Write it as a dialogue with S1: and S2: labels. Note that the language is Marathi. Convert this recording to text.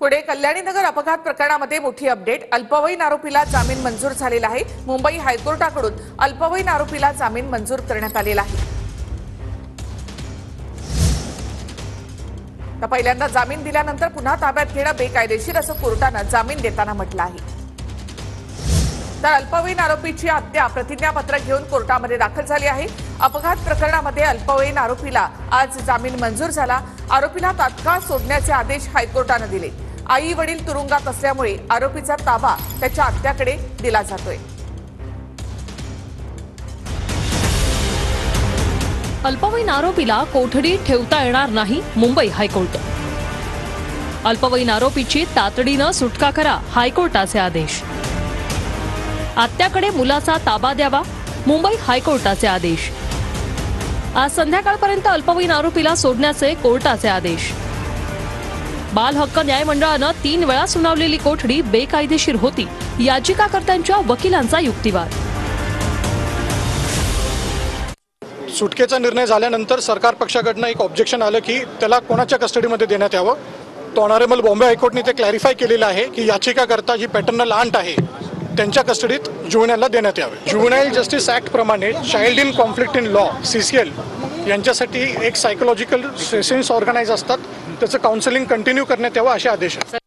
S1: पुढे कल्याणीनगर अपघात प्रकरणामध्ये मोठी अपडेट। अल्पवयीन आरोपीला जामीन मंजूर झालेला आहे। मुंबई हायकोर्टाकडून अल्पवयीन आरोपीला जामीन मंजूर करण्यात आलेला आहे। तर पहिल्यांदा जामीन दिल्यानंतर पुन्हा ताब्यात घेणं बेकायदेशीर असं कोर्टानं जामीन देताना म्हटलं आहे। तर अल्पवयीन आरोपीची हत्या प्रतिज्ञापत्र घेऊन कोर्टामध्ये दाखल झाली आहे। अपघात प्रकरणामध्ये अल्पवयीन आरोपीला आज जामीन मंजूर झाला। आरोपीला तात्काळ सोडण्याचे आदेश हायकोर्टाने दिले। आई वडील तुरुंगात असल्यामुळे आरोपीचा ताबा त्याच्या आत्याकडे दिला जातोय।
S2: अल्पवयीन आरोपीला कोठडीत ठेवता येणार नाही, मुंबई हायकोर्ट। अल्पवयीन आरोपीची तातडीनं सुटका करा, हायकोर्टाचे आदेश। आत्याकडे मुलाचा ताबा द्यावा, मुंबई हायकोर्टाचे आदेश। आज संध्याकाळपर्यंत अल्पवयीन आरोपीला सोडण्याचे कोर्टाचे आदेश। बाल हक्क न्यायमंडळानं 3 वेळा सुनावलेली कोठडी बेकायदेशीर होती, याचिकाकर्त्यांच्या वकिलांचा युक्तिवाद।
S3: सुटकेचा निर्णय झाल्यानंतर सरकार पक्षाकडून एक ऑब्जेक्शन आलं की त्याला कोणाच्या कस्टडीमध्ये देण्यात यावं। तो ऑनरेबल बॉम्बे हायकोर्टने ते क्लॅरिफाय केलेलं आहे की याचिकाकर्ता जी पॅटर्नल आंट आहे त्यांच्या कस्टडीत जुव्हेनाईलला देण्यात यावे। जुव्हेनाईल जस्टिस ॲक्ट प्रमाणे child in conflict in law CCL यांच्यासाठी एक सायकोलॉजिकल सेशन्स ऑर्गनाइज असतात, त्याचं काउन्सिलिंग कंटिन्यू करण्यात यावं असे आदेश आहेत।